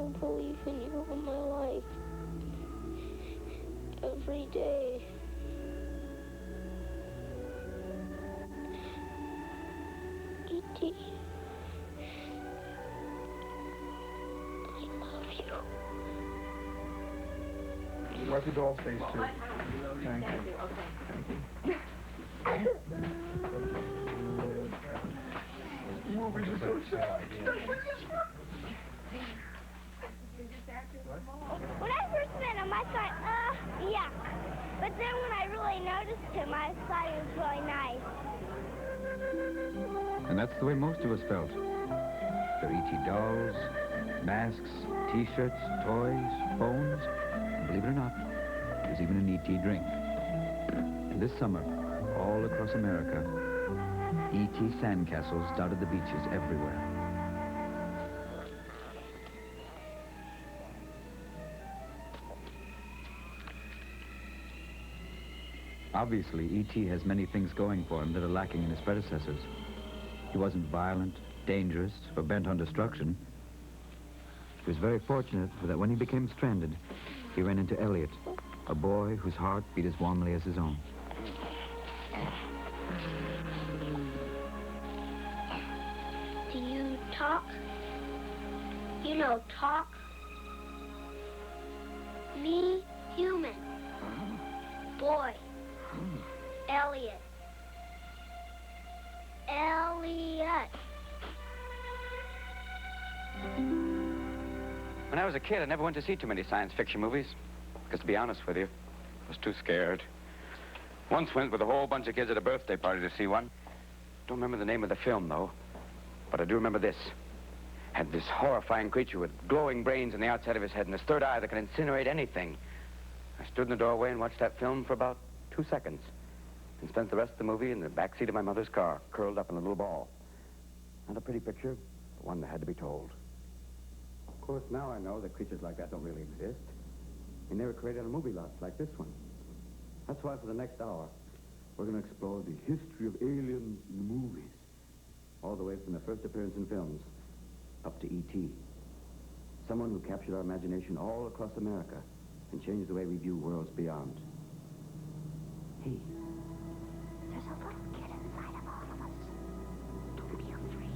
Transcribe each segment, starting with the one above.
don't believe in you all my life. Every day. E.T., I love you. Wipe the doll's face, too. Thank you. Thank you. Movies are so sad. When I first met him, I thought, yuck. But then when I really noticed him, I thought he was really nice. And that's the way most of us felt. Their E.T. dolls, masks, T-shirts, toys, phones, and believe it or not, there's even an E.T. drink. And this summer, all across America, E.T. sandcastles dotted the beaches everywhere. Obviously, E.T. has many things going for him that are lacking in his predecessors. He wasn't violent, dangerous, or bent on destruction. He was very fortunate that when he became stranded, he ran into Elliot, a boy whose heart beat as warmly as his own. Do you talk? You know, talk? Me, human. Boy. Elliot. Elliot. When I was a kid, I never went to see too many science fiction movies. Because to be honest with you, I was too scared. Once went with a whole bunch of kids at a birthday party to see one. Don't remember the name of the film, though. But I do remember this. Had this horrifying creature with glowing brains on the outside of his head and this third eye that could incinerate anything. I stood in the doorway and watched that film for about 2 seconds. And spent the rest of the movie in the back seat of my mother's car, curled up in a little ball. Not a pretty picture, but one that had to be told. Of course, now I know that creatures like that don't really exist. They never created a movie lot like this one. That's why for the next hour, we're going to explore the history of aliens in the movies. All the way from the first appearance in films up to E.T. Someone who captured our imagination all across America and changed the way we view worlds beyond. Hey, There's a little kid inside of all of us. Don't be afraid.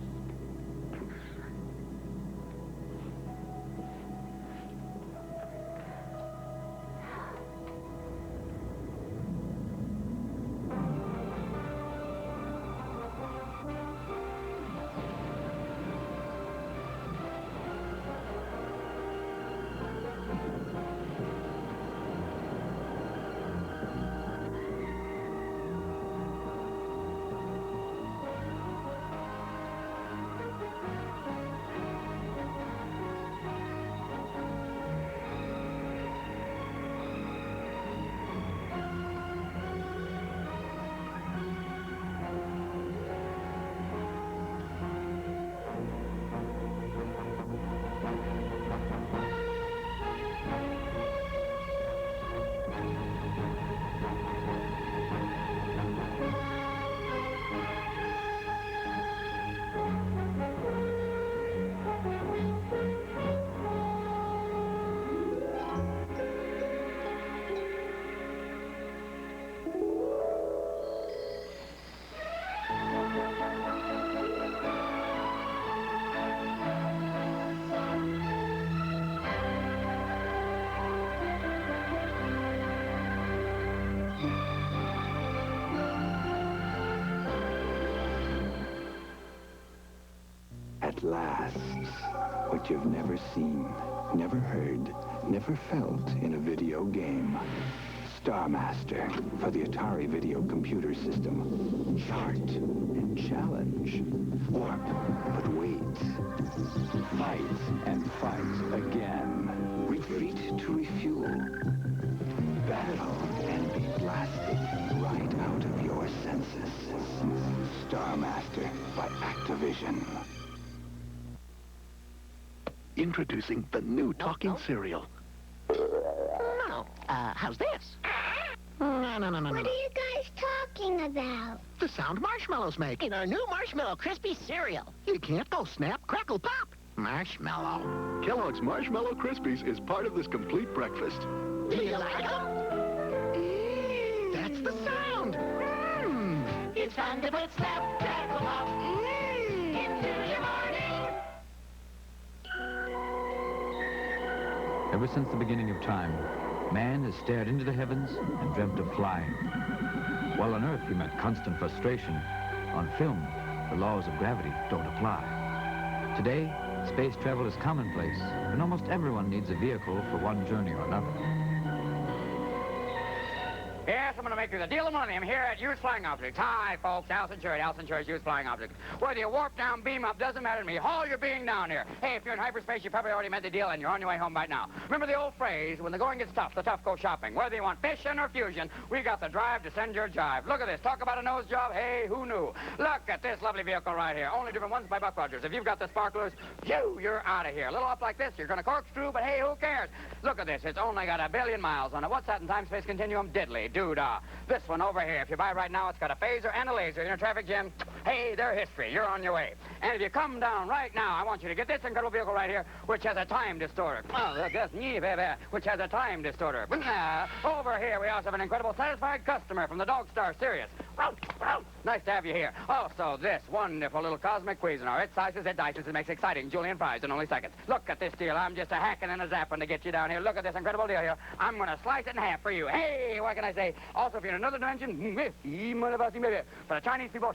At last, what you've never seen, never heard, never felt in a video game. Star Master for the Atari Video Computer System. Chart and challenge. Warp, but wait. Fight and fight again. Retreat to refuel. Battle and be blasted right out of your senses. Star Master by Activision. Introducing the new talking cereal. No. How's this? No. What are you guys talking about? The sound marshmallows make in our new Marshmallow Crispy cereal. You can't go snap, crackle, pop. Marshmallow. Kellogg's Marshmallow Krispies is part of this complete breakfast. Do you like them? That's the sound. It's time to put Snapdragon up into your morning. Ever since the beginning of time, man has stared into the heavens and dreamt of flying. While on Earth he met constant frustration, on film, the laws of gravity don't apply. Today, space travel is commonplace, and almost everyone needs a vehicle for one journey or another. Yes, I'm going to make you the deal of money. I'm here at Hughes Flying Objects. Hi, folks. Alson Cherry's Hughes Flying Objects. Whether you warp down, beam up, doesn't matter to me. Haul your being down here. Hey, if you're in hyperspace, you probably already made the deal and you're on your way home right now. Remember the old phrase, when the going gets tough, the tough go shopping. Whether you want fission or fusion, we got the drive to send your jive. Look at this. Talk about a nose job. Hey, who knew? Look at this lovely vehicle right here. Only different ones by Buck Rogers. If you've got the sparklers, you're out of here. A little up like this, you're going to corkscrew, but hey, who cares? Look at this. It's only got 1 billion miles on it. What's that in time-space continuum? Diddly, doo-dah. This one over here, if you buy right now, it's got a phaser and a laser in a traffic jam. Hey, they're history. You're on your way. And if you come down right now, I want you to get this incredible vehicle right here, which has a time distorter. Oh, look, that's me, baby, which has a time distorter. Over here, we also have an incredible satisfied customer from the Dog Star Sirius. Nice to have you here. Also, this wonderful little cosmic Cuisinart. It sizes, it dices, it makes exciting Julian fries in only seconds. Look at this deal. I'm just a hacking and a zapping to get you down here. Look at this incredible deal here. I'm going to slice it in half for you. Hey, what can I say? Also, if you're in another dimension, for the Chinese people,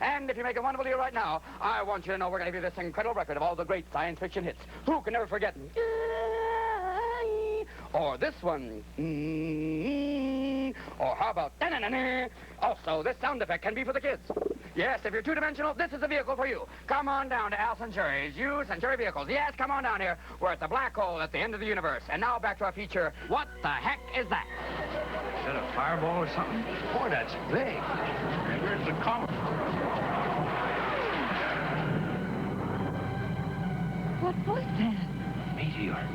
and if you make a wonderful deal right now, I want you to know we're going to give you this incredible record of all the great science fiction hits. Who can never forget? Or this one. Or how about... Also, this sound effect can be for the kids. Yes, if you're two-dimensional, this is the vehicle for you. Come on down to Alson Cherry's Hughes and Cherry Vehicles. Yes, come on down here. We're at the black hole at the end of the universe. And now back to our feature, What the Heck is That? Is that a fireball or something? Boy, that's big. And where's the comet? What was that? Meteor.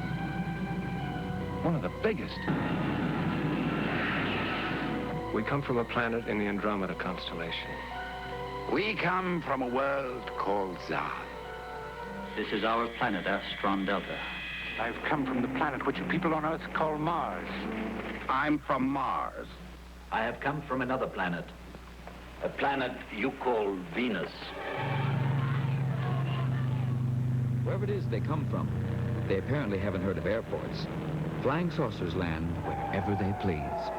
One of the biggest. We come from a planet in the Andromeda constellation. We come from a world called Zod. This is our planet, Astron Delta. I've come from the planet which people on Earth call Mars. I'm from Mars. I have come from another planet. A planet you call Venus. Wherever it is they come from, they apparently haven't heard of airports. Flying saucers land wherever they please.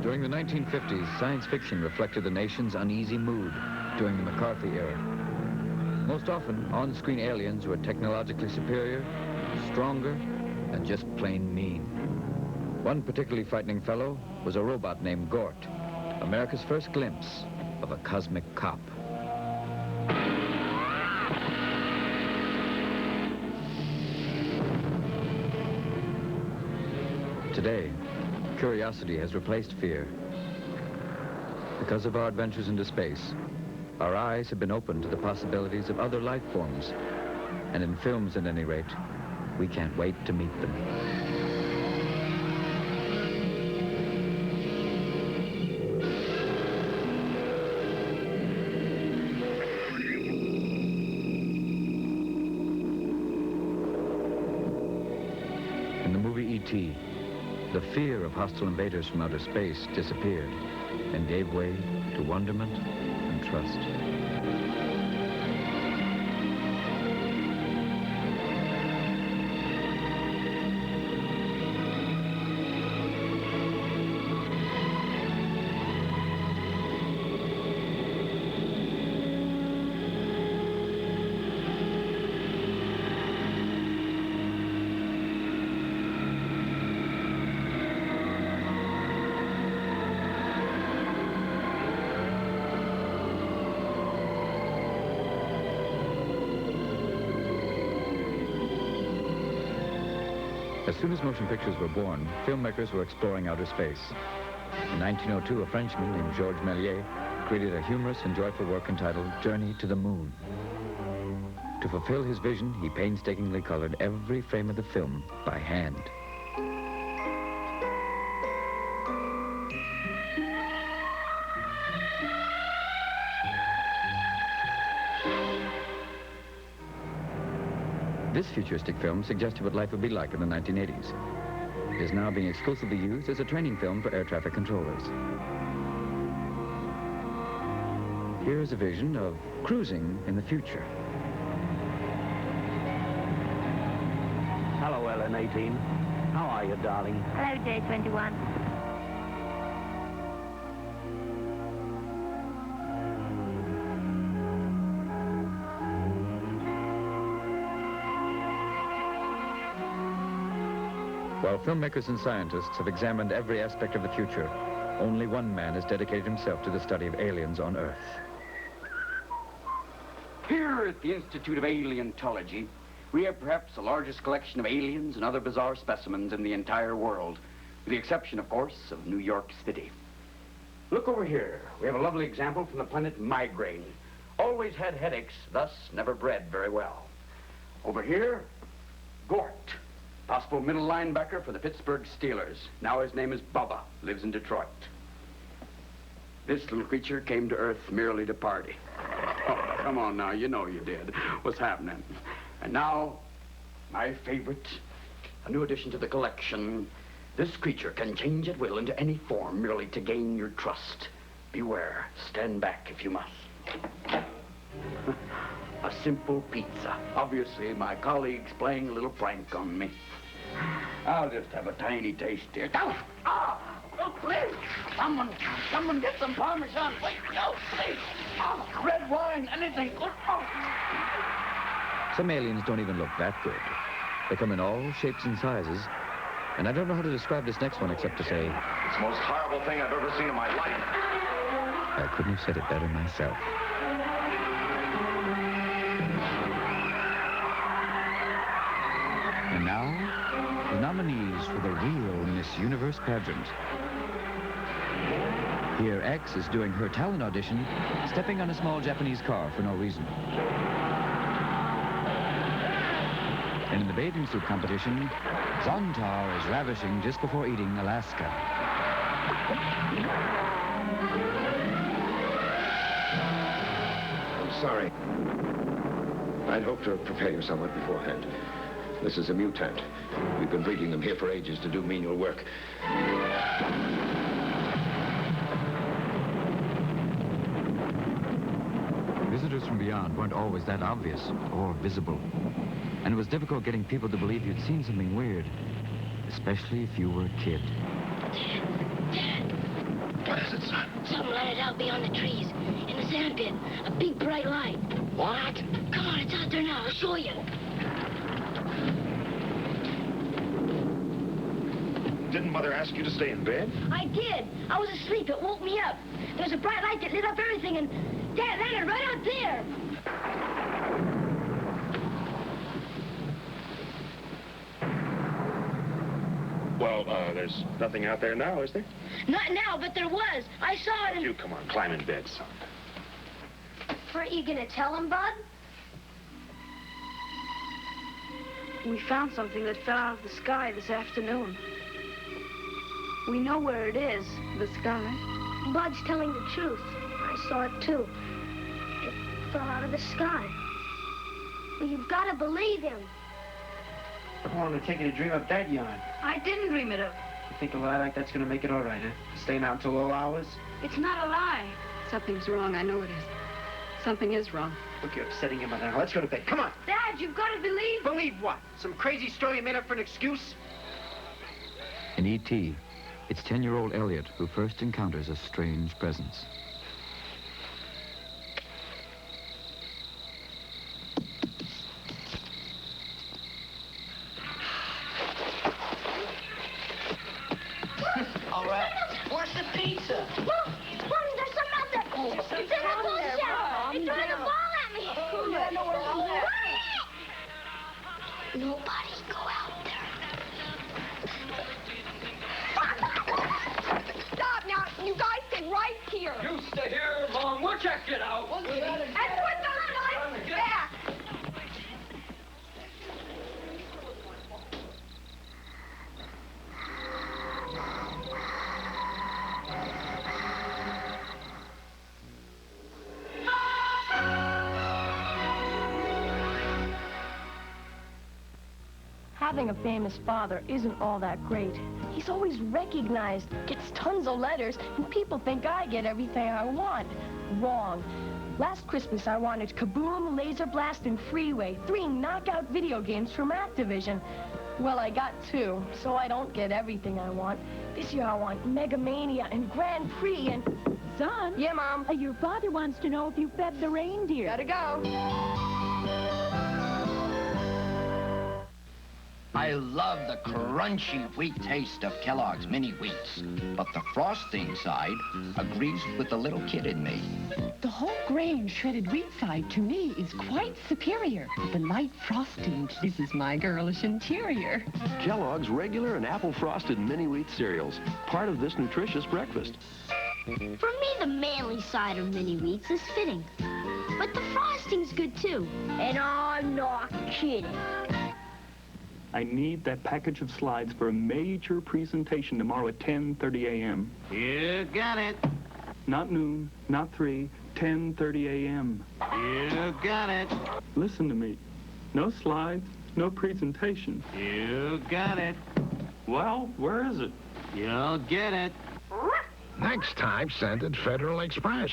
During the 1950s, science fiction reflected the nation's uneasy mood during the McCarthy era. Most often, on-screen aliens were technologically superior, stronger, and just plain mean. One particularly frightening fellow was a robot named Gort, America's first glimpse of a cosmic cop. Today, curiosity has replaced fear. Because of our adventures into space, our eyes have been opened to the possibilities of other life forms. And in films, at any rate, we can't wait to meet them. In the movie E.T., the fear of hostile invaders from outer space disappeared and gave way to wonderment and trust. As soon as motion pictures were born, filmmakers were exploring outer space. In 1902, a Frenchman named Georges Méliès created a humorous and joyful work entitled Journey to the Moon. To fulfill his vision, he painstakingly colored every frame of the film by hand. This futuristic film suggested what life would be like in the 1980s. It is now being exclusively used as a training film for air traffic controllers. Here is a vision of cruising in the future. Hello, LN18. How are you, darling? Hello, J21. While filmmakers and scientists have examined every aspect of the future, only one man has dedicated himself to the study of aliens on Earth. Here at the Institute of Alientology, we have perhaps the largest collection of aliens and other bizarre specimens in the entire world, with the exception, of course, of New York City. Look over here. We have a lovely example from the planet Migraine. Always had headaches, thus never bred very well. Over here, Gort. Possible middle linebacker for the Pittsburgh Steelers. Now his name is Bubba, lives in Detroit. This little creature came to Earth merely to party. Oh, come on now, you know you did. What's happening? And now, my favorite, a new addition to the collection. This creature can change at will into any form merely to gain your trust. Beware, stand back if you must. A simple pizza. Obviously, my colleague's playing a little prank on me. I'll just have a tiny taste here. Oh, please! Someone get some Parmesan, please. No, please. Oh, red wine, anything. Oh. Some aliens don't even look that good. They come in all shapes and sizes, and I don't know how to describe this next one except to say... It's the most horrible thing I've ever seen in my life. I couldn't have said it better myself. And now, the nominees for the real Miss Universe pageant. Here, X is doing her talent audition, stepping on a small Japanese car for no reason. And in the bathing suit competition, Zontar is ravishing just before eating Alaska. I'm sorry. I'd hoped to prepare you somewhat beforehand. This is a mutant. We've been breeding them here for ages to do menial work. Visitors from beyond weren't always that obvious or visible. And it was difficult getting people to believe you'd seen something weird, especially if you were a kid. What is it, son? Something lighted out beyond the trees, in the sand pit. A big bright light. What? Come on, it's out there now. I'll show you. Didn't Mother ask you to stay in bed? I did. I was asleep. It woke me up. There was a bright light that lit up everything, and Dad landed right out there. Well, there's nothing out there now, is there? Not now, but there was. I saw it and... You come on, climb in bed, son. Weren't you gonna tell him, Bud? We found something that fell out of the sky this afternoon. We know where it is. The sky? Bud's telling the truth. I saw it, too. It fell out of the sky. Well, you've got to believe him. How long did it take you to dream up that yarn? I didn't dream it up. You think a lie like that's gonna make it all right, huh? Staying out until low hours? It's not a lie. Something's wrong. I know it is. Something is wrong. Look, you're upsetting your mother. Now, let's go to bed. Come on. Dad, you've got to believe... Believe what? Some crazy story you made up for an excuse? In E.T., it's 10-year-old Elliot who first encounters a strange presence. All right. Where's the pizza? Look! Mommy, there's something out there! It's in the ball shell! It's throwing a ball at me! Nobody go out there. Stop now! You guys stay right here! You stay here, Mom. We'll check it out. And put those guys back! Having a famous father isn't all that great. He's always recognized, gets tons of letters, and people think I get everything I want. Wrong. Last Christmas, I wanted Kaboom, Laser Blast, and Freeway, 3 knockout video games from Activision. Well, I got 2, so I don't get everything I want. This year, I want Mega Mania and Grand Prix and... Son? Yeah, Mom? Your father wants to know if you fed the reindeer. Gotta go. I love the crunchy wheat taste of Kellogg's Mini Wheats, but the frosting side agrees with the little kid in me. The whole grain shredded wheat side, to me, is quite superior. But the light frosting, this is my girlish interior. Kellogg's regular and apple frosted mini wheat cereals, part of this nutritious breakfast. For me, the manly side of mini wheats is fitting. But the frosting's good, too. And I'm not kidding. I need that package of slides for a major presentation tomorrow at 10:30 a.m. You got it. Not noon, not 3, 10:30 a.m. You got it. Listen to me. No slides, no presentation. You got it. Well, where is it? You'll get it. Next time, send it Federal Express.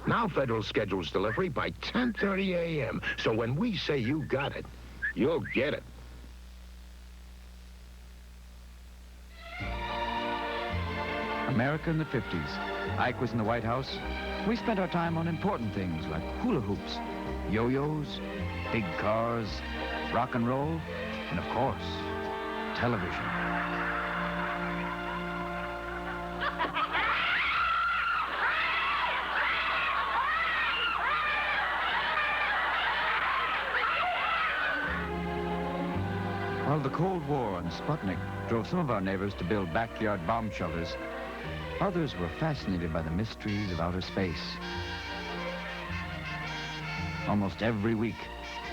Now Federal schedules delivery by 10:30 a.m. So when we say you got it, you'll get it. America in the 50s. Ike was in the White House. We spent our time on important things like hula hoops, yo-yos, big cars, rock and roll, and of course, television. While the Cold War and Sputnik drove some of our neighbors to build backyard bomb shelters, others were fascinated by the mysteries of outer space. Almost every week,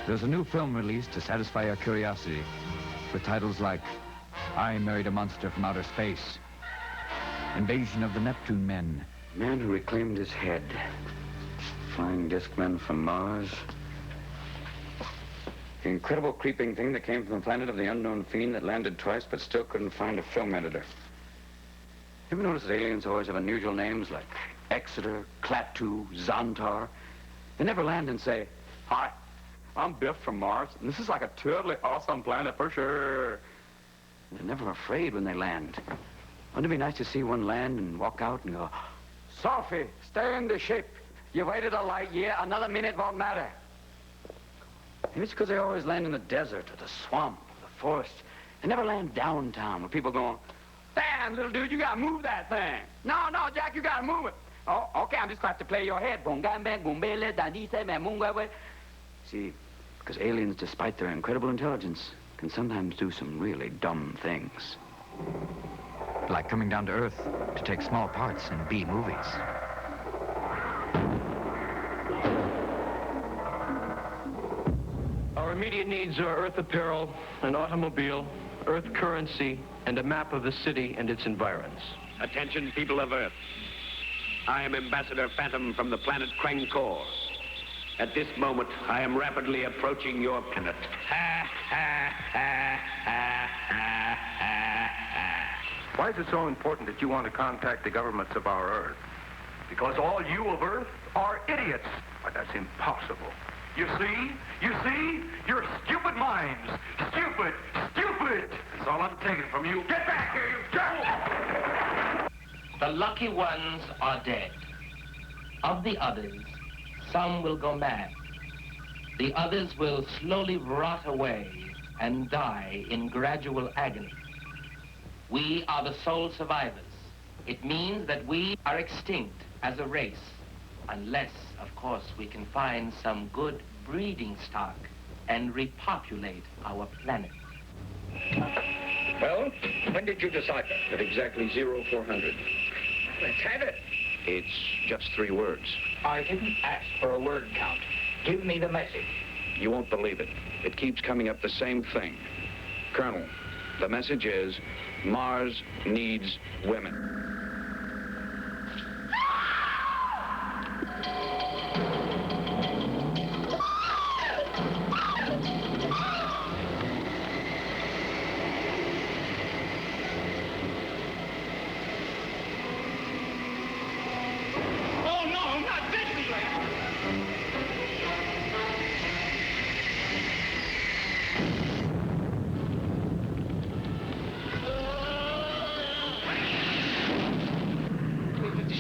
there's a new film released to satisfy our curiosity, with titles like I Married a Monster from Outer Space, Invasion of the Neptune Men, Man Who Reclaimed His Head, Flying Disc Men from Mars, the incredible creeping thing that came from the planet of the unknown fiend that landed twice but still couldn't find a film editor. You ever notice that aliens always have unusual names like Exeter, Klaatu, Xantar? They never land and say, "Hi, I'm Biff from Mars, and this is like a totally awesome planet for sure." They're never afraid when they land. Wouldn't it be nice to see one land and walk out and go, "Sophie, stay in the ship. You waited a light year, another minute won't matter." Maybe it's because they always land in the desert or the swamp or the forest. They never land downtown where people go, "Damn, little dude, you gotta move that thing." No, Jack, you gotta move it. Oh, okay, I'm just gonna have to play your head. See, because aliens, despite their incredible intelligence, can sometimes do some really dumb things. like coming down to Earth to take small parts in B movies. Our immediate needs are Earth apparel, an automobile, Earth currency, and a map of the city and its environs. Attention, people of Earth. I am Ambassador Phantom from the planet Krangkor. At this moment, I am rapidly approaching your planet. Why is it so important that you want to contact the governments of our Earth? Because all you of Earth are idiots. But that's impossible. You see? Your stupid minds. Stupid! That's all I'm taking from you. Get back here, you jerk! The lucky ones are dead. Of the others, some will go mad. The others will slowly rot away and die in gradual agony. We are the sole survivors. It means that we are extinct as a race, unless, of course, we can find some good breeding stock and repopulate our planet. Well, when did you decide that? At exactly 0400. Let's have it. It's just 3 words. I didn't ask for a word count. Give me the message. You won't believe it. It keeps coming up the same thing. Colonel, the message is Mars needs women.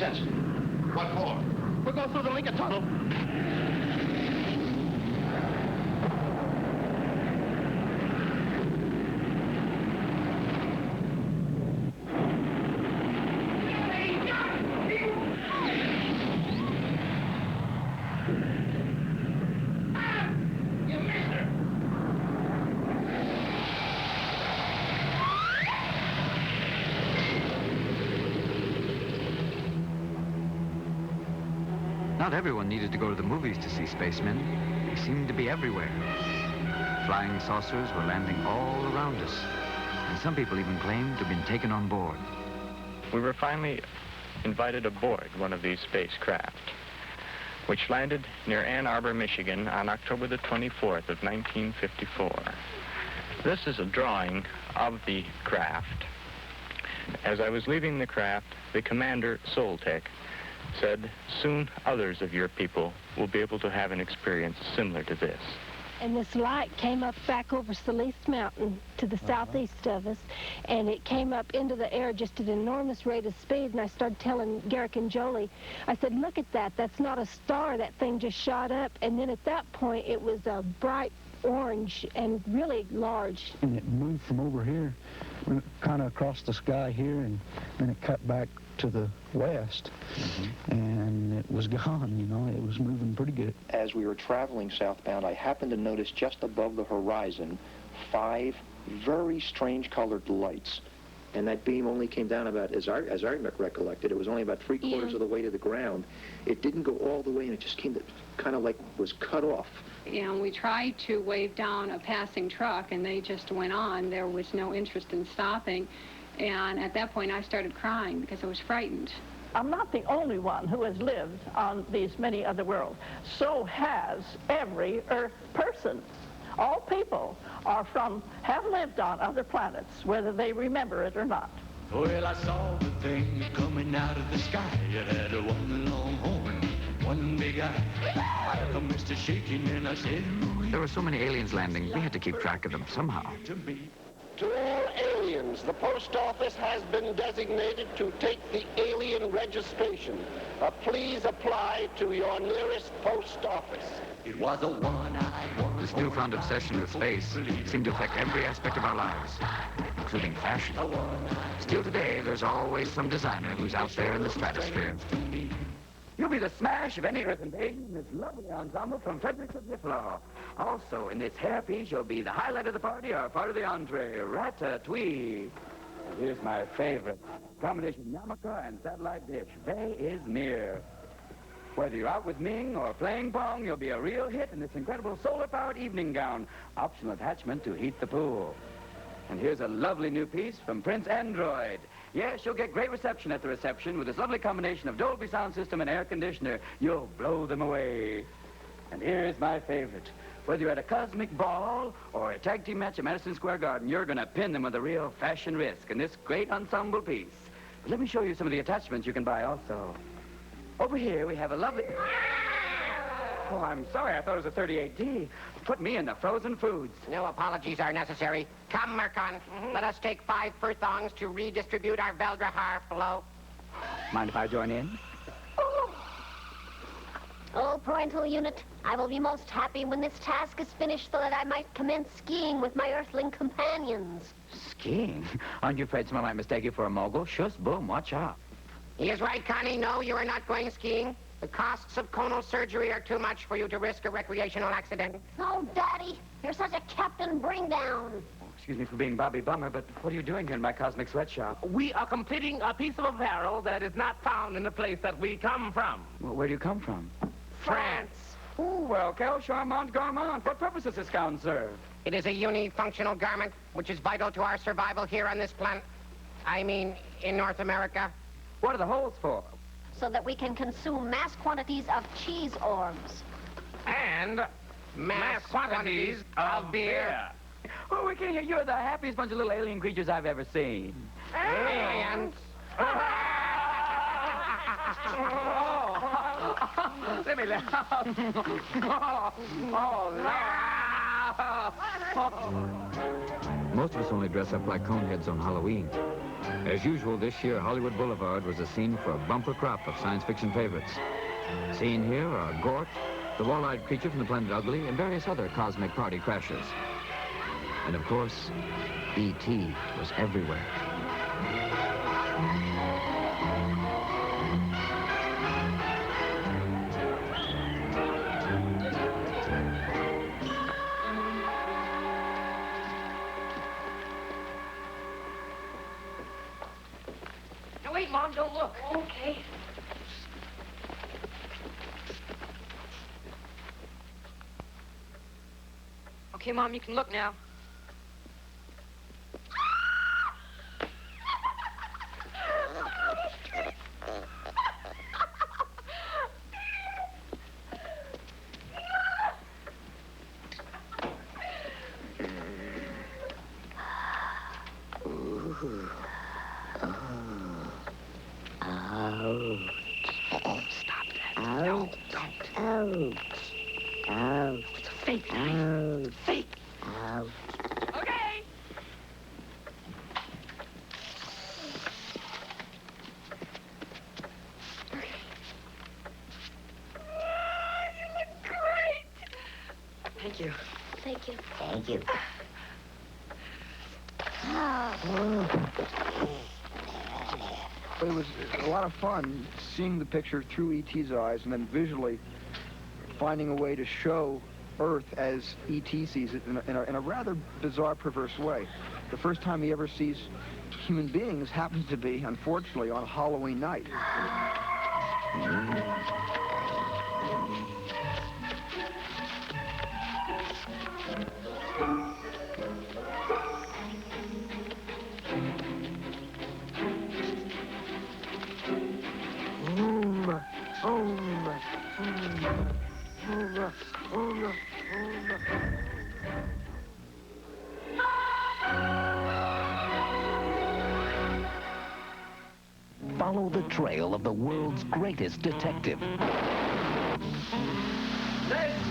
sense. What for? We'll go through the Lincoln Tunnel. Not everyone needed to go to the movies to see spacemen. They seemed to be everywhere. Flying saucers were landing all around us, and some people even claimed to have been taken on board. We were finally invited aboard one of these spacecraft, which landed near Ann Arbor, Michigan on October the 24th of 1954. This is a drawing of the craft. As I was leaving the craft, the commander, Soltec, said, soon others of your people will be able to have an experience similar to this. And this light came up back over Solis Mountain to the southeast of us, and it came up into the air just at an enormous rate of speed, and I started telling Garrick and Jolie, I said, look at that, that's not a star, that thing just shot up, and then at that point it was a bright orange and really large. And it moved from over here, went kind of across the sky here, and then it cut back to the west, and it was gone, you know, it was moving pretty good. As we were traveling southbound, I happened to notice just above the horizon 5 very strange colored lights. And that beam only came down about, as I recollected, it was only about 3/4 of the way to the ground. It didn't go all the way, and it just came to, kind of like was cut off. And we tried to wave down a passing truck, and they just went on. There was no interest in stopping. And at that point, I started crying because I was frightened. I'm not the only one who has lived on these many other worlds. So has every Earth person. All people have lived on other planets, whether they remember it or not. Well, I saw the thing coming out of the sky. It had one long horn, one big eye. I commenced to shaking and I said, There were so many aliens landing, we had to keep track of them somehow. To all aliens, the post office has been designated to take the alien registration. Please apply to your nearest post office. It was a one-eyed one. This newfound obsession with space seemed to affect every aspect of our lives, including fashion. Still today, there's always some designer who's out there in the stratosphere. You'll be the smash of any Earth invasion in this lovely ensemble from Fredericks of Zipflaw. Also, in this hairpiece, you'll be the highlight of the party or part of the entree, ratatouille. And here's my favorite, combination yarmulke and satellite dish, Bay is near. Whether you're out with Ming or playing pong, you'll be a real hit in this incredible solar-powered evening gown. Optional attachment to heat the pool. And here's a lovely new piece from Prince Android. Yes, you'll get great reception at the reception with this lovely combination of Dolby sound system and air conditioner. You'll blow them away. And here's my favorite. Whether you're at a cosmic ball or a tag team match at Madison Square Garden, you're going to pin them with a real fashion risk in this great ensemble piece. But let me show you some of the attachments you can buy also. Over here, we have a lovely... Oh, I'm sorry. I thought it was a 38D. Put me in the frozen foods. No apologies are necessary. Come, Mercon. Let us take 5 furthongs to redistribute our Veldrahar flow. Mind if I join in? Oh, parental unit, I will be most happy when this task is finished so that I might commence skiing with my earthling companions. Skiing? Aren't you afraid someone might mistake you for a mogul? Shush, boom, watch out. He is right, Connie. No, you are not going skiing. The costs of conal surgery are too much for you to risk a recreational accident. Oh, Daddy, you're such a Captain Bringdown. Excuse me for being Bobby Bummer, but what are you doing here in my cosmic sweatshop? We are completing a piece of apparel that is not found in the place that we come from. Well, where do you come from? France. Oh, well, quel charmant garment. What purpose does this gown serve? It is a unifunctional garment, which is vital to our survival here on this planet. I mean, in North America. What are the holes for? So that we can consume mass quantities of cheese orbs. And mass quantities of beer. Oh, we can hear you're the happiest bunch of little alien creatures I've ever seen. Aliens. Let me laugh. Most of us only dress up like coneheads on Halloween. As usual, this year, Hollywood Boulevard was a scene for a bumper crop of science fiction favorites. Seen here are Gort, the wall-eyed creature from the planet Ugly, and various other cosmic party crashers. And of course, E.T. was everywhere. No, wait, Mom, don't look. Okay. Okay, Mom, you can look now. Stop that. No, don't. Ouch. It's a fake. Ouch. Fake. Ouch. Okay. You look great. Thank you. Thank you. Thank you. It was a lot of fun seeing the picture through E.T.'s eyes and then visually finding a way to show Earth as E.T. sees it in a rather bizarre, perverse way. The first time he ever sees human beings happens to be, unfortunately, on Halloween night. Follow the trail of the world's greatest detective. Nice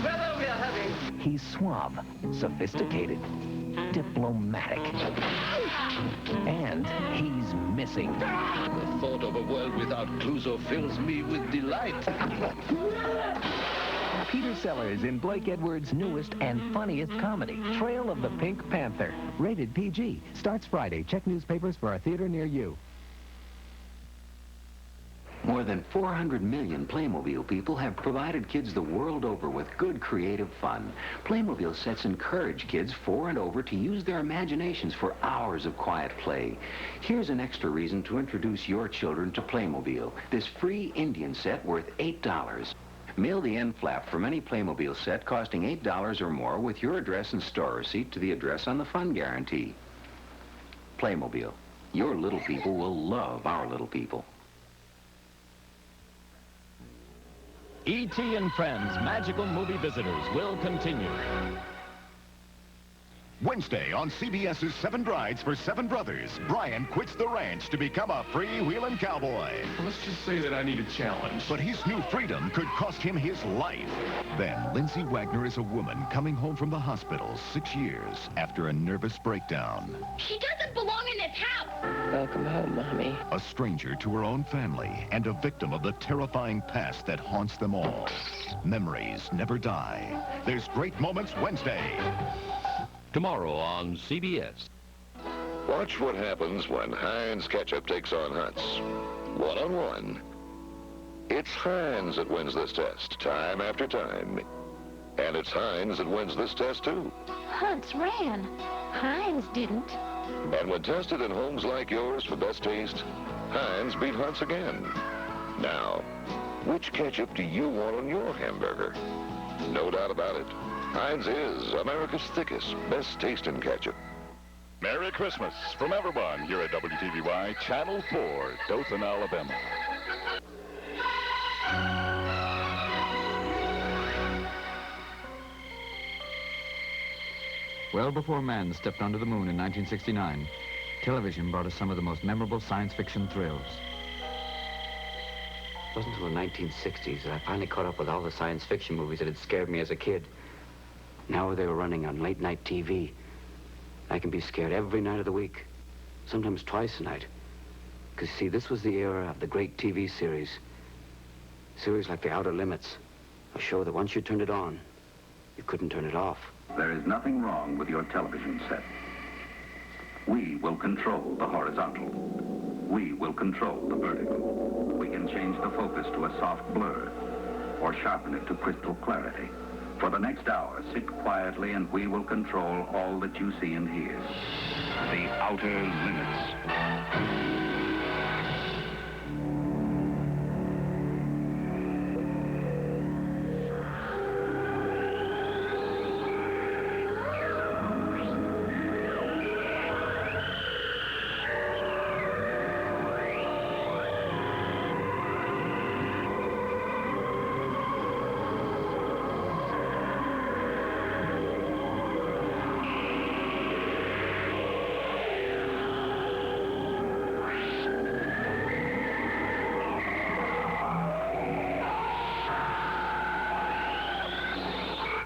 weather we are having. He's suave, sophisticated, diplomatic, and he's missing. The thought of a world without Clouseau fills me with delight. Peter Sellers in Blake Edwards' newest and funniest comedy, Trail of the Pink Panther. Rated PG. Starts Friday. Check newspapers for a theater near you. More than 400 million Playmobil people have provided kids the world over with good creative fun. Playmobil sets encourage kids 4 and over to use their imaginations for hours of quiet play. Here's an extra reason to introduce your children to Playmobil. This free Indian set worth $8. Mail the end flap from any Playmobil set costing $8 or more with your address and store receipt to the address on the fun guarantee. Playmobil. Your little people will love our little people. E.T. and Friends Magical Movie Visitors will continue. Wednesday on CBS's Seven Brides for Seven Brothers, Brian quits the ranch to become a freewheeling cowboy. Let's just say that I need a challenge. But his new freedom could cost him his life. Then Lindsay Wagner is a woman coming home from the hospital 6 years after a nervous breakdown. She doesn't belong in this house. Welcome home, Mommy. A stranger to her own family and a victim of the terrifying past that haunts them all. Memories never die. There's Great Moments Wednesday. Tomorrow on CBS. Watch what happens when Heinz ketchup takes on Hunt's. One-on-one. It's Heinz that wins this test, time after time. And it's Heinz that wins this test, too. Hunt's ran. Heinz didn't. And when tested in homes like yours for best taste, Heinz beat Hunt's again. Now, which ketchup do you want on your hamburger? No doubt about it. Heinz is America's thickest, best-tasting ketchup. Merry Christmas from everyone here at WTVY Channel 4, Dothan, Alabama. Well before man stepped onto the moon in 1969, television brought us some of the most memorable science fiction thrills. It wasn't until the 1960s that I finally caught up with all the science fiction movies that had scared me as a kid. Now they were running on late-night TV. I can be scared every night of the week, sometimes twice a night. Because, see, this was the era of the great TV series. Series like The Outer Limits. A show that once you turned it on, you couldn't turn it off. There is nothing wrong with your television set. We will control the horizontal. We will control the vertical. We can change the focus to a soft blur or sharpen it to crystal clarity. For the next hour, sit quietly and we will control all that you see and hear. The Outer Limits.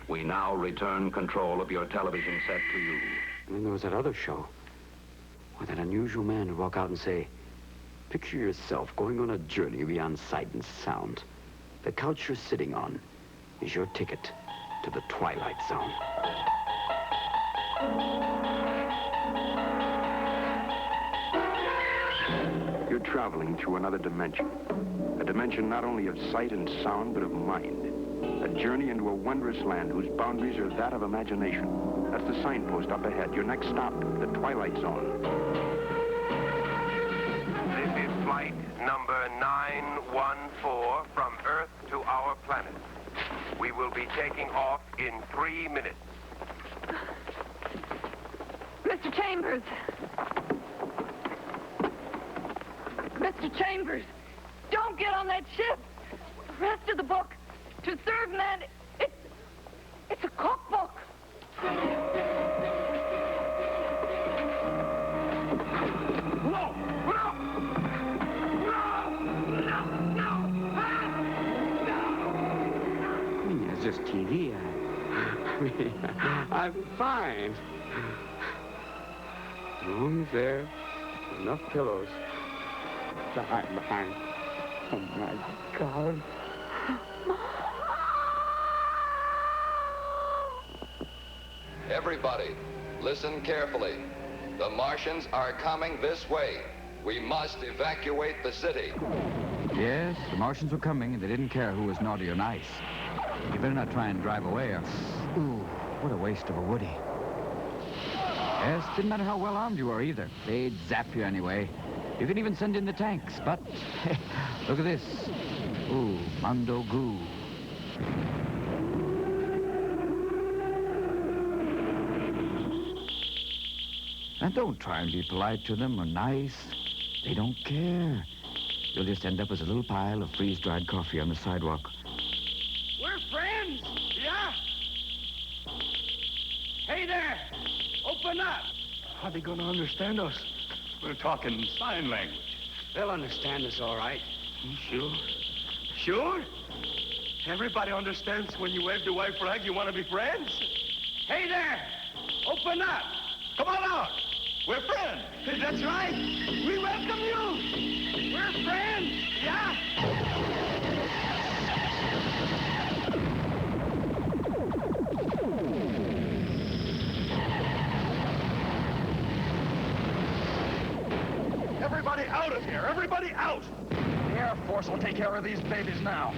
We now return control of your television set to you. And then there was that other show. Where that unusual man would walk out and say, picture yourself going on a journey beyond sight and sound. The couch you're sitting on is your ticket to the Twilight Zone. You're traveling through another dimension. A dimension not only of sight and sound, but of mind. A journey into a wondrous land whose boundaries are that of imagination. That's the signpost up ahead. Your next stop, the Twilight Zone. This is flight number 914 from Earth to our planet. We will be taking off in 3 minutes. Mr. Chambers! Mr. Chambers! Don't get on that ship! The rest of the book, To Serve Man, it's a cookbook! It's just TV. I'm fine. Room's there. Enough pillows to hide behind. Oh, my God. Everybody, listen carefully. The Martians are coming this way. We must evacuate the city. Yes, the Martians were coming, and they didn't care who was naughty or nice. You better not try and drive away, or... Ooh, what a waste of a Woody. Yes, didn't matter how well armed you were, either. They'd zap you anyway. You could even send in the tanks, but... look at this. Ooh, Mondo Goo. And don't try and be polite to them or nice. They don't care. You'll just end up as a little pile of freeze-dried coffee on the sidewalk. We're friends, yeah? Hey there, open up. How are they going to understand us? We're talking sign language. They'll understand us all right. You sure? Sure? Everybody understands when you wave the white flag, you want to be friends? Hey there, open up. Come on out. We're friends. That's right. We welcome you. We're friends, yeah? Everybody out of here. Everybody out. The Air Force will take care of these babies now.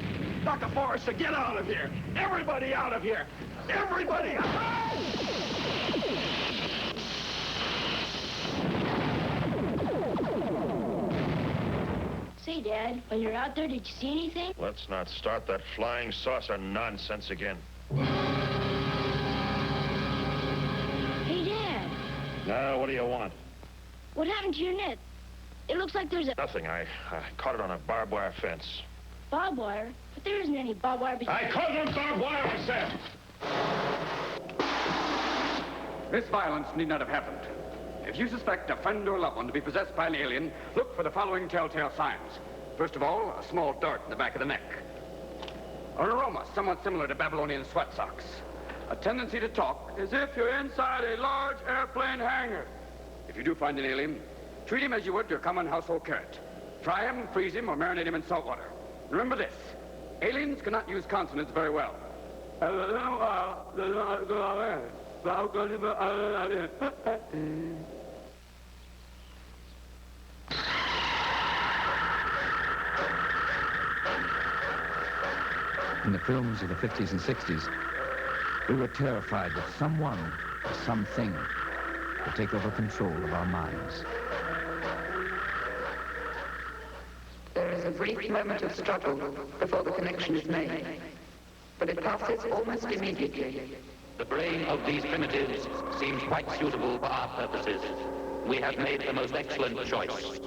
Dr. Forrester, get out of here. Everybody out of here. Everybody out. Say, Dad, when you're out there, did you see anything? Let's not start that flying saucer nonsense again. Hey, Dad, Now, what do you want? what happened to your net? It looks like there's a Nothing. I caught it on a barbed wire fence. barbed wire, but there isn't any barbed wire between... I caught it on barbed wire, I said! This violence need not have happened. If you suspect a friend or loved one to be possessed by an alien, look for the following telltale signs. First of all, a small dart in the back of the neck. An aroma somewhat similar to Babylonian sweat socks. A tendency to talk as if you're inside a large airplane hangar. If you do find an alien, treat him as you would your common household cat. Fry him, freeze him, or marinate him in salt water. Remember this. Aliens cannot use consonants very well. In the films of the 50s and 60s, we were terrified that someone or something would take over control of our minds. There is a brief moment of struggle before the connection is made, but it passes almost immediately. The brain of these primitives seems quite suitable for our purposes. We have made the most excellent choice.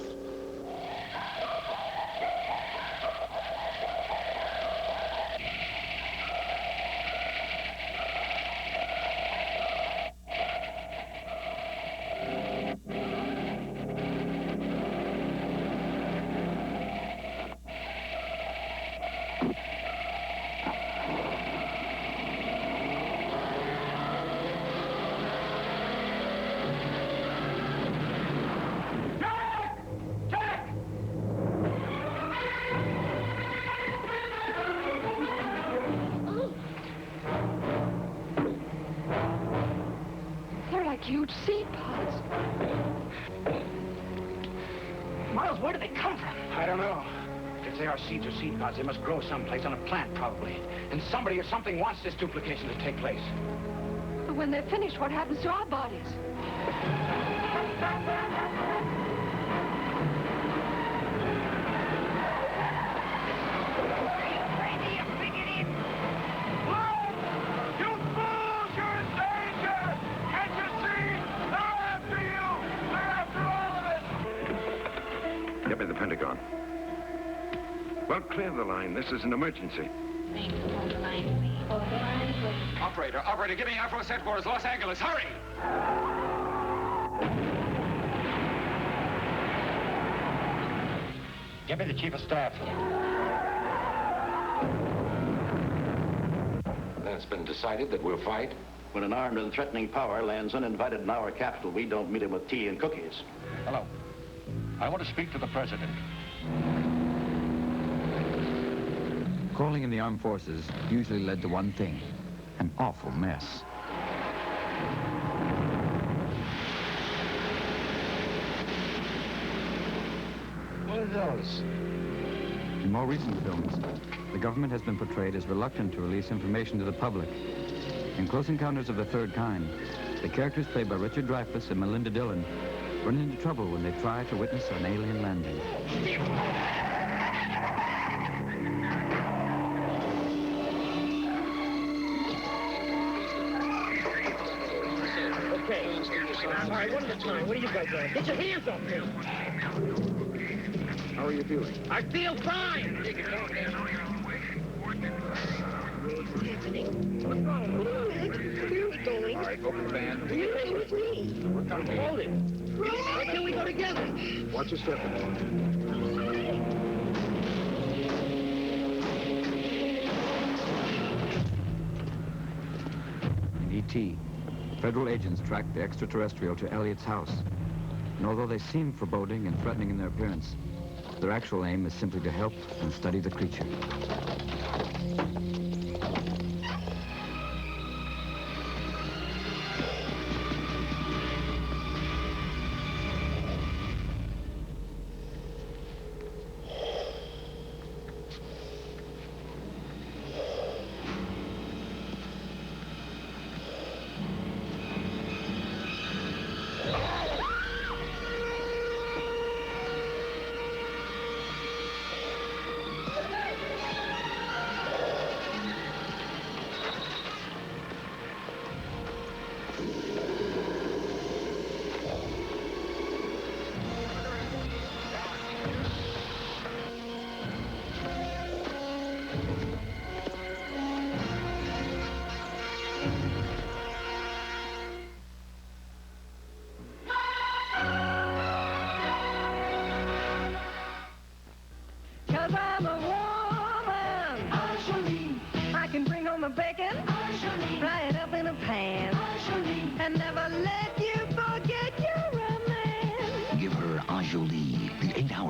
Huge seed pods. Miles, where do they come from? I don't know. If they are seeds or seed pods, they must grow someplace on a plant, probably. And somebody or something wants this duplication to take place. But when they're finished, what happens to our bodies? Get me the Pentagon. Well, clear the line. This is an emergency. Operator, give me Afro headquarters, Los Angeles. Hurry! Get me the chief of staff. Then it's been decided that we'll fight? When an armed and threatening power lands uninvited in our capital, we don't meet him with tea and cookies. Hello. I want to speak to the president. Calling in the armed forces usually led to one thing, an awful mess. What are those? In more recent films, the government has been portrayed as reluctant to release information to the public. In Close Encounters of the Third Kind, the characters played by Richard Dreyfuss and Melinda Dillon run into trouble when they try to witness an alien landing. Okay. All right, one at a time. What are you guys doing? Get your hands off me. How are you feeling? I feel fine. What's wrong? Where's going? All right, open the band. What are you doing with me? We're coming. Hold it. Why can't we go together? Watch your step. In E.T., federal agents tracked the extraterrestrial to Elliot's house. And although they seem foreboding and threatening in their appearance, their actual aim is simply to help and study the creature.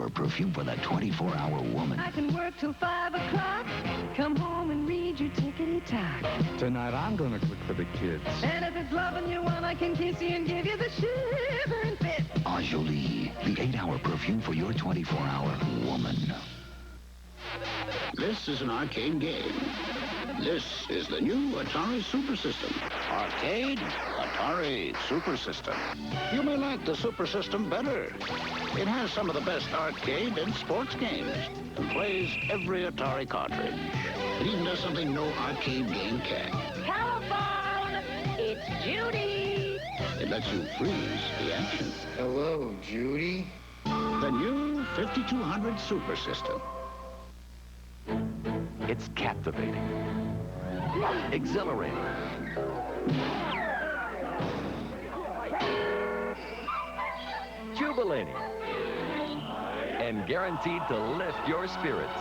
8-hour perfume for the 24-hour woman. I can work till 5 o'clock, come home and read your tickety-tock. Tonight I'm gonna cook for the kids. And if it's loving you one, I can kiss you and give you the shivering fit. Enjoli, the 8-hour perfume for your 24-hour woman. This is an arcade game. This is the new Atari Super System. Arcade, Atari Super System. You may like the Super System better. It has some of the best arcade and sports games and plays every Atari cartridge. It even does something no arcade game can. Telephone! It's Judy! It lets you freeze the action. Hello, Judy. The new 5200 Super System. It's captivating, exhilarating, jubilating, and guaranteed to lift your spirits.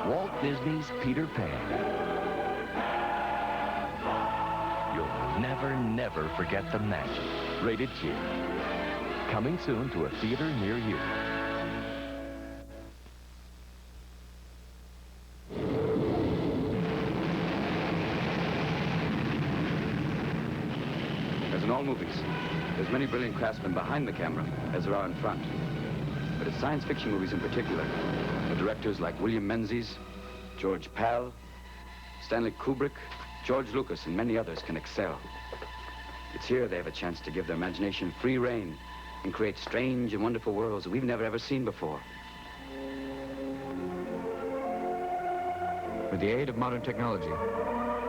Walt Disney's Peter Pan. You'll never, never forget the magic. Rated G. Coming soon to a theater near you. As in all movies, there's many brilliant craftsmen behind the camera as there are in front. But it's science fiction movies in particular, the directors like William Menzies, George Pal, Stanley Kubrick, George Lucas, and many others can excel. It's here they have a chance to give their imagination free rein and create strange and wonderful worlds that we've never ever seen before. With the aid of modern technology,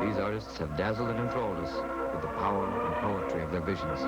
these artists have dazzled and enthralled us with the power and poetry of their visions.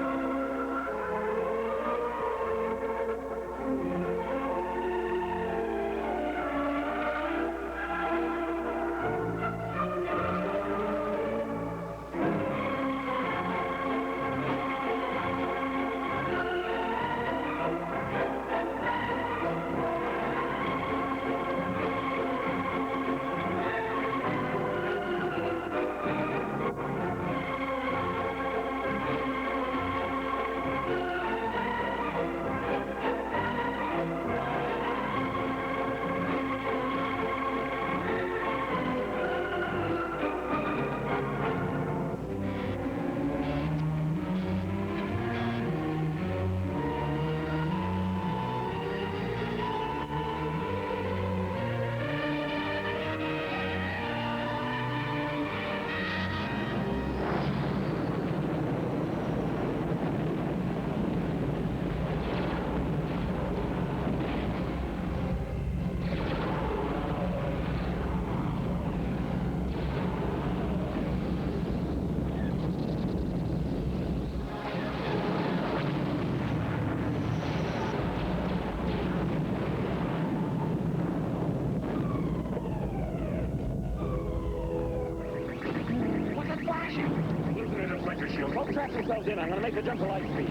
Don't trap yourselves in. I'm going to make the jump to light speed.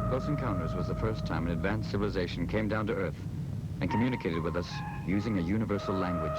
Close Encounters was the first time an advanced civilization came down to Earth and communicated with us using a universal language.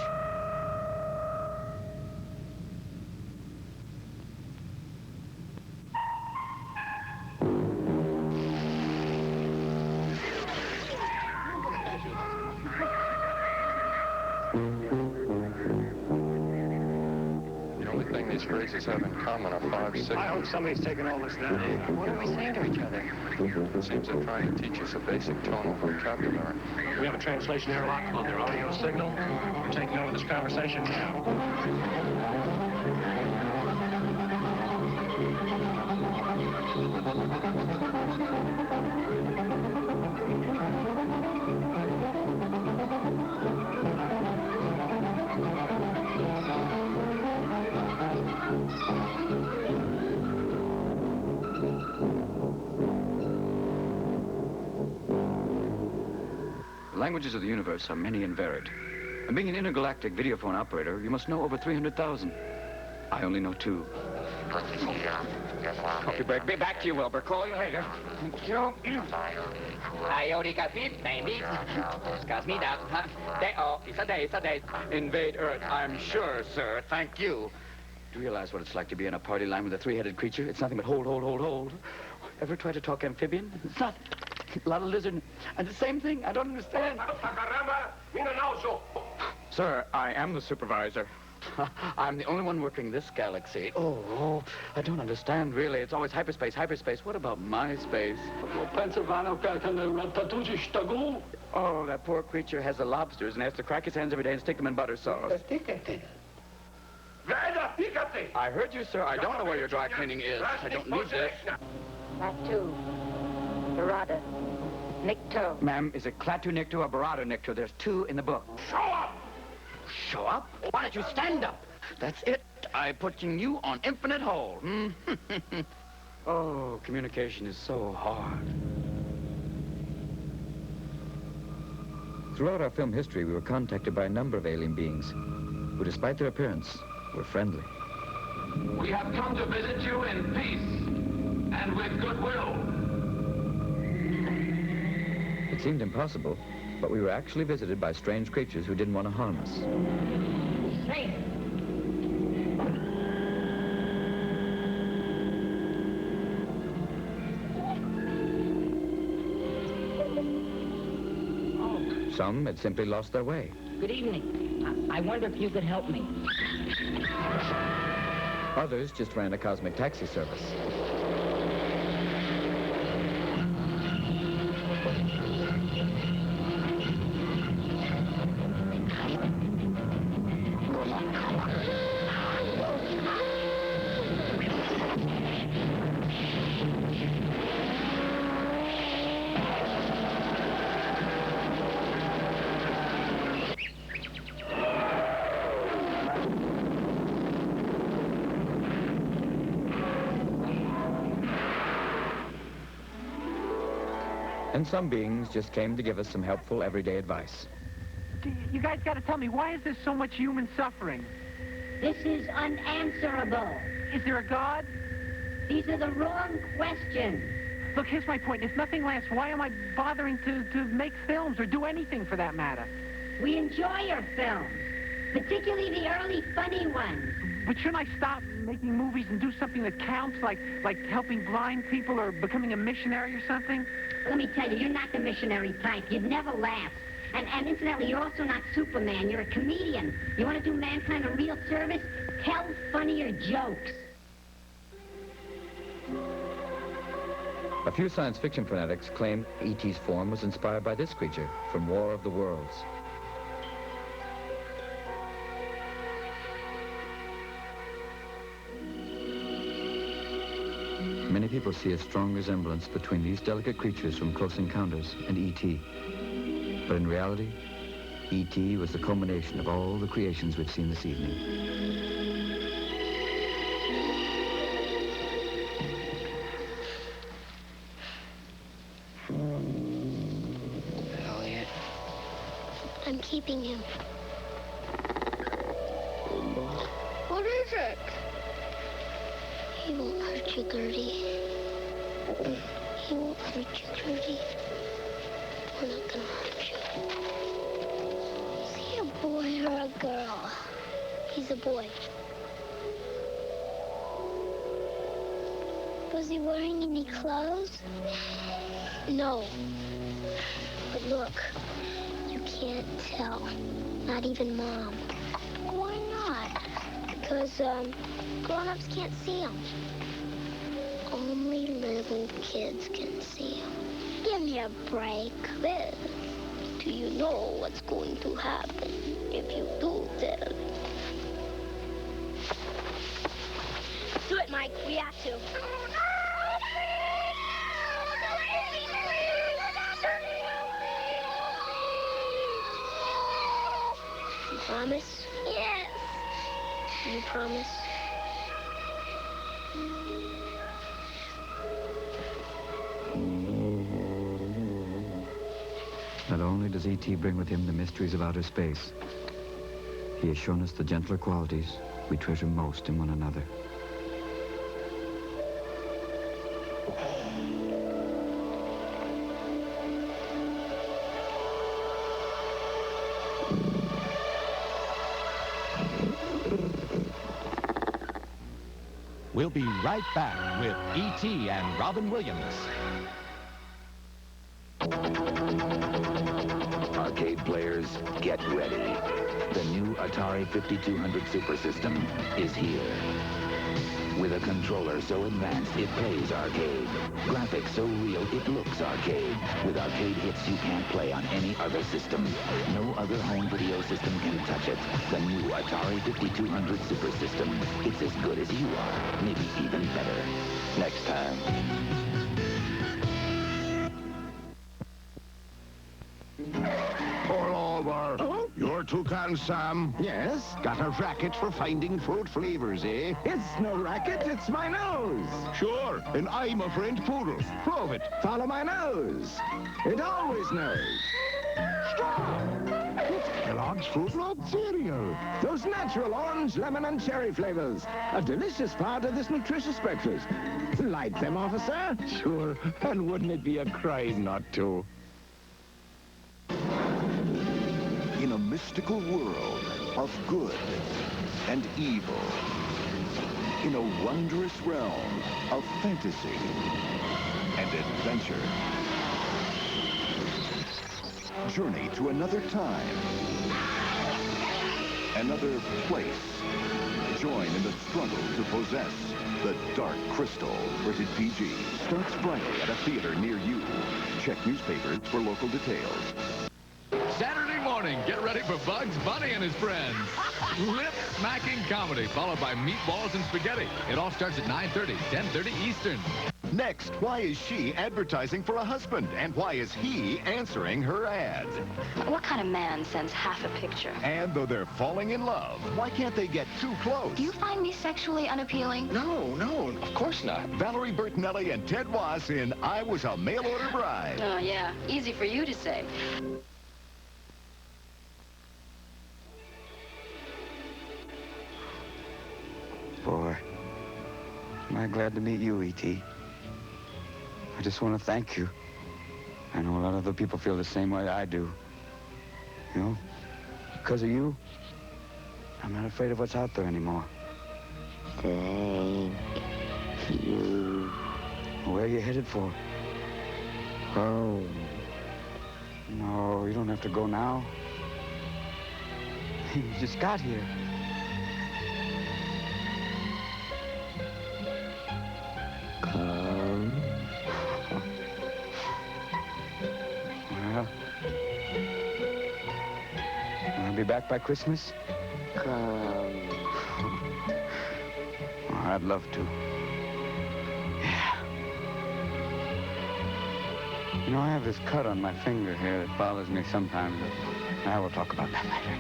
The only thing these phrases have in common are 5 signals. I hope somebody's taking all this down. What are we saying to each other? It seems they're trying to teach us a basic tonal vocabulary. We have a translation airlock on their audio signal. We're taking over this conversation now. The languages of the universe are many and varied. And being an intergalactic videophone operator, you must know over 300,000. I only know 2. Coffee break. Be back to you, Wilbur. Call you later. Thank you. Iodi Kasmi, baby. Kasmi da. It's a day. Invade Earth, I'm sure, sir. Thank you. Do you realize what it's like to be on a party line with a 3-headed creature? It's nothing but hold. Ever try to talk amphibian? It's not. A lot of lizard. And the same thing. I don't understand. Sir, I am the supervisor. I'm the only one working this galaxy. Oh, I don't understand, really. It's always hyperspace. What about my space? Oh, that poor creature has the lobsters and has to crack his hands every day and stick them in butter sauce. I heard you, sir. I don't know where your dry cleaning is. I don't need this. Klaatu, Barada, Nikto. Ma'am, is it Klaatu Nikto or Barada Nikto? There's 2 in the book. Show up! Show up? Why don't you stand up? That's it. I'm putting you on infinite hold. Oh, communication is so hard. Throughout our film history, we were contacted by a number of alien beings who, despite their appearance, were friendly. We have come to visit you in peace and with goodwill. It seemed impossible, but we were actually visited by strange creatures who didn't want to harm us. Safe. Some had simply lost their way. Good evening. I wonder if you could help me. Others just ran a cosmic taxi service. And some beings just came to give us some helpful everyday advice. You guys got to tell me, why is there so much human suffering? This is unanswerable. Is there a God? These are the wrong questions. Look, here's my point. If nothing lasts, why am I bothering to make films or do anything for that matter? We enjoy your films, particularly the early funny ones. But shouldn't I stop making movies and do something that counts, like helping blind people or becoming a missionary or something? Let me tell you, you're not the missionary type. You'd never last. And incidentally, you're also not Superman. You're a comedian. You want to do mankind a real service? Tell funnier jokes. A few science fiction fanatics claim E.T.'s form was inspired by this creature from War of the Worlds. Many people see a strong resemblance between these delicate creatures from Close Encounters and E.T. But in reality, E.T. was the culmination of all the creations we've seen this evening. Elliot. I'm keeping him. What is it? He won't hurt you, Gertie. He won't hurt you, Gertie. We're not gonna hurt you. Is he a boy or a girl? He's a boy. Was he wearing any clothes? No. But look, you can't tell. Not even Mom. Why not? Because grown-ups can't see them. Only little kids can see them. Give me a break. Well, do you know what's going to happen if you do tell? Do it, Mike. We have to. You promise? Yes. You promise? Not only does E.T. bring with him the mysteries of outer space, he has shown us the gentler qualities we treasure most in one another. We'll be right back with E.T. and Robin Williams. Arcade players, get ready. The new Atari 5200 Super System is here. With a controller so advanced it plays arcade. Graphics so real it looks arcade. With arcade hits you can't play on any other system. No other home video system can touch it. The new Atari 5200 Super System. It's as good as you are, maybe even better. Next time. Pull over. Oh? You're Toucan Sam? Yes? Got a racket for finding fruit flavors, eh? It's no racket, it's my nose. Sure, and I'm a French poodle. Prove it. Follow my nose. It always knows. Stop! It's Kellogg's Fruit Roll cereal. Those natural orange, lemon, and cherry flavors. A delicious part of this nutritious breakfast. Light them, officer. Sure, and wouldn't it be a crime not to? In a mystical world of good and evil, in a wondrous realm of fantasy and adventure, journey to another time, another place. Join in the struggle to possess the Dark Crystal. Rated PG. Starts Friday at a theater near you. Check newspapers for local details. Saturday morning, get ready for Bugs Bunny and his friends. Lip-smacking comedy, followed by meatballs and spaghetti. It all starts at 9:30, 10:30 Eastern. Next, why is she advertising for a husband? And why is he answering her ad? What kind of man sends half a picture? And though they're falling in love, why can't they get too close? Do you find me sexually unappealing? No, of course not. Valerie Bertinelli and Ted Wass in I Was a Mail-Order Bride. Oh, yeah. Easy for you to say. Boy, am I glad to meet you, E.T. I just want to thank you. I know a lot of other people feel the same way I do. You know, because of you, I'm not afraid of what's out there anymore. Thank you. Where are you headed for? Home. No, you don't have to go now. You just got here. Come. Well, I'll be back by Christmas? Come. Oh, I'd love to. Yeah. You know, I have this cut on my finger here that bothers me sometimes, but I will talk about that later.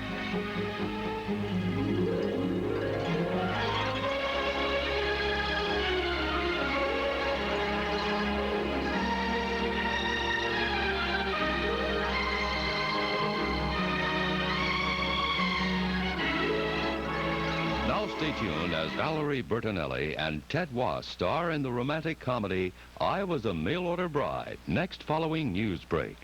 Stay tuned as Valerie Bertinelli and Ted Wass star in the romantic comedy I Was a Mail-Order Bride, next following Newsbreak.